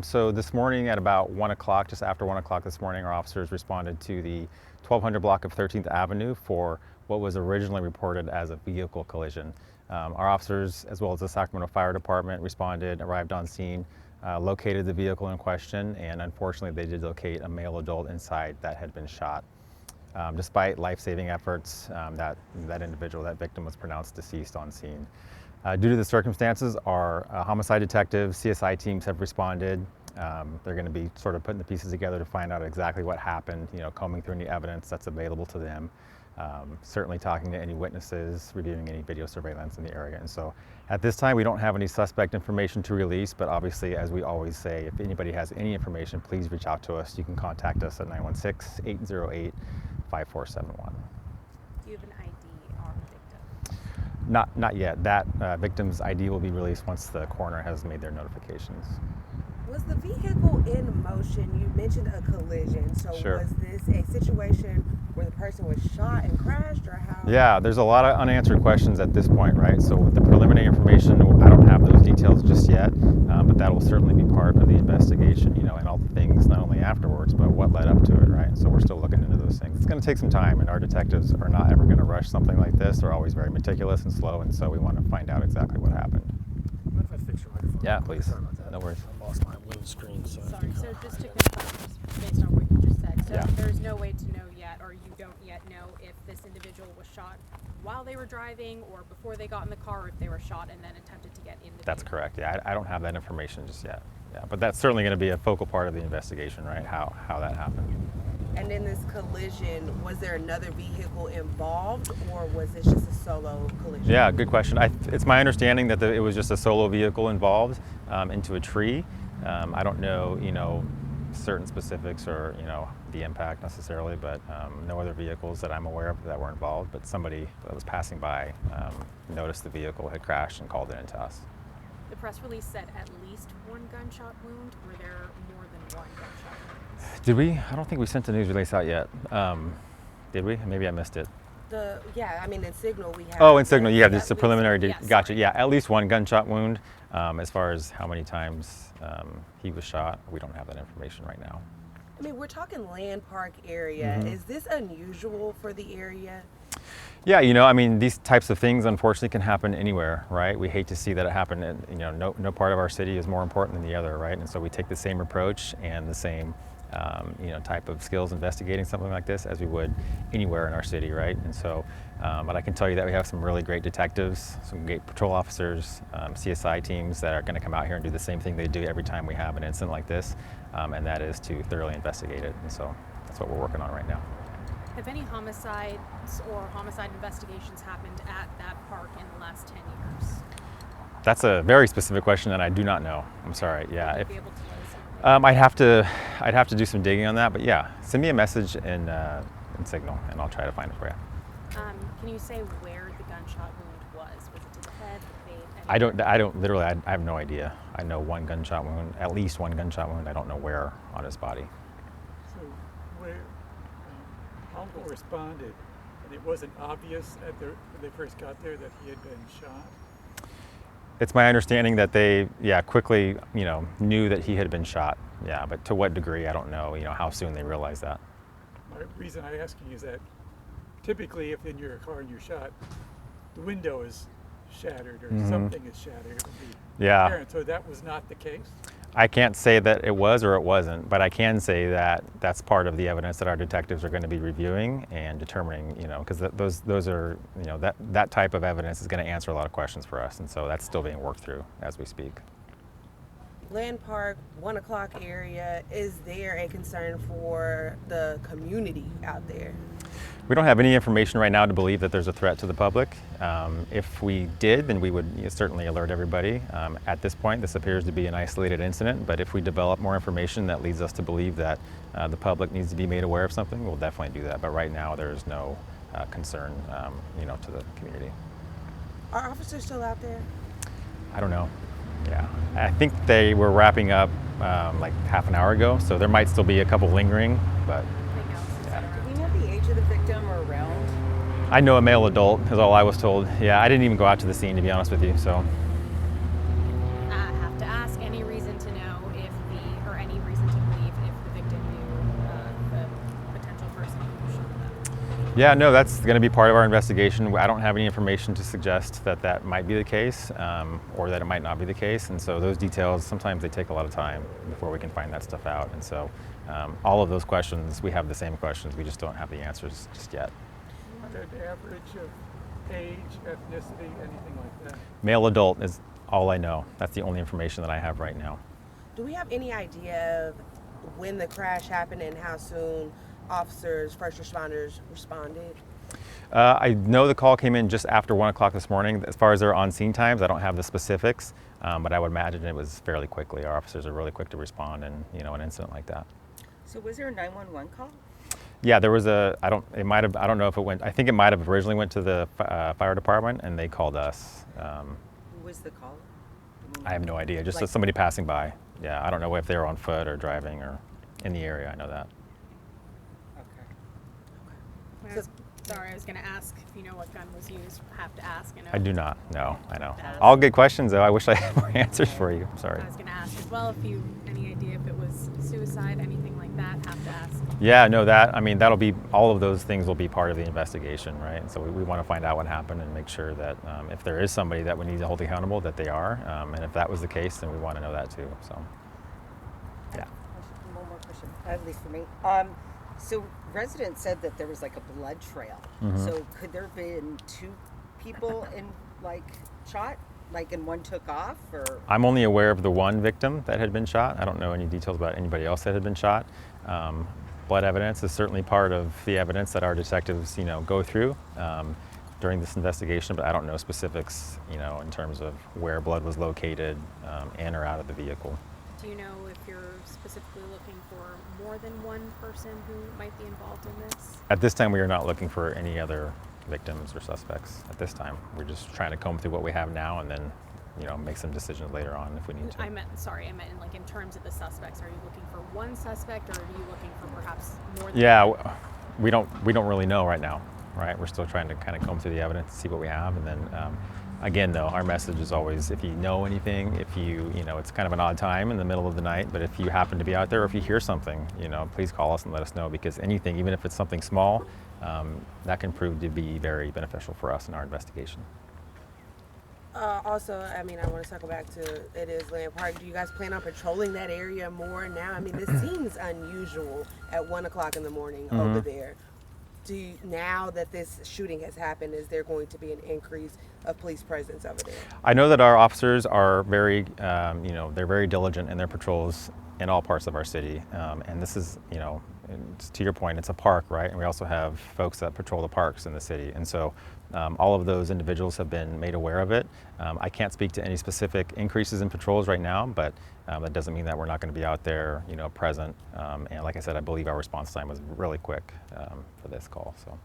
So this morning at about 1 o'clock, just after 1 o'clock this morning, our officers responded to the 1200 block of 13th Avenue for what was originally reported as a vehicle collision. Our officers, as well as the Sacramento Fire Department, responded, arrived on scene, located the vehicle in question, and unfortunately they did locate a male adult inside that had been shot. Despite life-saving efforts, that individual, that victim, was pronounced deceased on scene. Due to the circumstances, our homicide detectives, CSI teams have responded. They're going to be sort of putting the pieces together to find out exactly what happened, combing through any evidence that's available to them. Certainly talking to any witnesses, reviewing any video surveillance in the area. And so at this time, we don't have any suspect information to release, but obviously, as we always say, if anybody has any information, please reach out to us. You can contact us at 916-808-5471. Do you have an ID on the victim? Not yet. That victim's ID will be released once the coroner has made their notifications. Was the vehicle in motion? You mentioned a collision. So Sure. Was this a situation where the person was shot and crashed, or how? Yeah, there's a lot of unanswered questions at this point, right? So with the preliminary information, I don't have those details just yet, but that will certainly be part of the investigation, and all the things, not only afterwards, but what led up to it, right? So we're still looking into those things. It's going to take some time, and our detectives are not ever going to rush something like this. They're always very meticulous and slow, and so we want to find out exactly what happened. Mind if I fix your microphone? Yeah, please. Sorry about that. No worries. I lost my window screen, so. Sorry, so just to confirm, just based on what you just said, so Yeah. there's no way to know yet, or you don't yet know if this individual was shot while they were driving or before they got in the car, or if they were shot and then attempted to get in the That's vehicle. correct. Yeah, I don't have that information just yet. Yeah, but that's certainly going to be a focal part of the investigation, right? How that happened. And in this collision, was there another vehicle involved, or was this just a solo collision? Yeah, good question. It's my understanding that it was just a solo vehicle involved into a tree. I don't know, certain specifics or, the impact necessarily, but no other vehicles that I'm aware of that were involved. But somebody that was passing by noticed the vehicle had crashed and called it in to us. The press release said at least one gunshot wound. Were there more than one gunshot wound? Did we? I don't think we sent the news release out yet. Did we? Maybe I missed it. In Signal we have. Oh, in Signal, you have at just a least- preliminary. yes. Gotcha. Yeah, at least one gunshot wound. As far as how many times he was shot, we don't have that information right now. We're talking Land Park area. Mm-hmm. Is this unusual for the area? Yeah, these types of things unfortunately can happen anywhere, right? We hate to see that it happen. No part of our city is more important than the other, right? And so we take the same approach and the same, type of skills investigating something like this as we would anywhere in our city, right? And so, but I can tell you that we have some really great detectives, some great patrol officers, CSI teams that are going to come out here and do the same thing they do every time we have an incident like this, and that is to thoroughly investigate it. And so that's what we're working on right now. Have any homicides or homicide investigations happened at that park in the last 10 years? That's a very specific question that I do not know. I'm sorry. Yeah. Would you be able to let us know? I'd have to do some digging on that, but yeah, send me a message in Signal, and I'll try to find it for you. Can you say where the gunshot wound was? Was it to the head, the face? I don't literally. I have no idea. I know one gunshot wound, at least one gunshot wound. I don't know where on his body. So where Uncle responded, and it wasn't obvious when they first got there that he had been shot? It's my understanding that they, quickly, knew that he had been shot. Yeah, but to what degree, I don't know, how soon they realized that. My reason I ask you is that typically if in your car and you're shot, the window is shattered or something is shattered. It would be apparent. So that was not the case? I can't say that it was or it wasn't, but I can say that that's part of the evidence that our detectives are going to be reviewing and determining, because those are, that type of evidence is going to answer a lot of questions for us, and so that's still being worked through as we speak. Land Park, 1 o'clock area, is there a concern for the community out there? We don't have any information right now to believe that there's a threat to the public. If we did, then we would certainly alert everybody. At this point, this appears to be an isolated incident, but if we develop more information that leads us to believe that the public needs to be made aware of something, we'll definitely do that. But right now, there's no concern, to the community. Are officers still out there? I don't know. Yeah, I think they were wrapping up like half an hour ago, so there might still be a couple lingering, but Anything else? Do we know the age of the victim or around? I know a male adult is all I was told. Yeah, I didn't even go out to the scene, to be honest with you, so. I have to ask, any reason to know if Yeah, no, that's going to be part of our investigation. I don't have any information to suggest that that might be the case or that it might not be the case. And so those details, sometimes they take a lot of time before we can find that stuff out. And so all of those questions, we have the same questions. We just don't have the answers just yet. The average of age, ethnicity, anything like that? Male adult is all I know. That's the only information that I have right now. Do we have any idea of when the crash happened and how soon officers, first responders responded? I know the call came in just after 1 o'clock this morning. As far as their on-scene times, I don't have the specifics, but I would imagine it was fairly quickly. Our officers are really quick to respond in, an incident like that. So was there a 911 call? Yeah, there was I don't know if it went, I think it might have originally went to the fire department and they called us. Who was the call? I have no idea, just somebody passing by. Yeah, I don't know if they were on foot or driving or in the area, I know that. Okay. Sorry, I was going to ask if you know what gun was used. Have to ask. I do not. No, I know. Ask. All good questions, though. I wish I had more answers for you. I'm sorry. I was going to ask as well if you any idea if it was suicide, anything like that. Have to ask. Yeah, no, that'll be, all of those things will be part of the investigation, right? And so we want to find out what happened and make sure that if there is somebody that we need to hold accountable, that they are. And if that was the case, then we want to know that too. So, yeah. One more question, at least for me. So residents said that there was like a blood trail. Mm-hmm. So could there have been 2 people shot, and one took off, or? I'm only aware of the one victim that had been shot. I don't know any details about anybody else that had been shot. Blood evidence is certainly part of the evidence that our detectives, go through during this investigation, but I don't know specifics, in terms of where blood was located in or out of the vehicle. Do you know if you're specifically looking for more than one person who might be involved in this? At this time, we are not looking for any other victims or suspects at this time. We're just trying to comb through what we have now and then, make some decisions later on if we need to. I meant in terms of the suspects. Are you looking for one suspect, or are you looking for perhaps more than Yeah, one? we don't really know right now, right? We're still trying to kind of comb through the evidence, see what we have, and then again, though, our message is always, if you know anything, if it's kind of an odd time in the middle of the night, but if you happen to be out there or if you hear something, please call us and let us know, because anything, even if it's something small, that can prove to be very beneficial for us in our investigation. Also, I want to circle back to, it is Land Park. Do you guys plan on patrolling that area more now? This seems unusual at 1 o'clock in the morning over there. Now that this shooting has happened, is there going to be an increase of police presence over there? I know that our officers are very, they're very diligent in their patrols in all parts of our city. And this is, to your point, it's a park, right? And we also have folks that patrol the parks in the city. And so all of those individuals have been made aware of it. I can't speak to any specific increases in patrols right now, but that doesn't mean that we're not going to be out there, present. And like I said, I believe our response time was really quick for this call. So.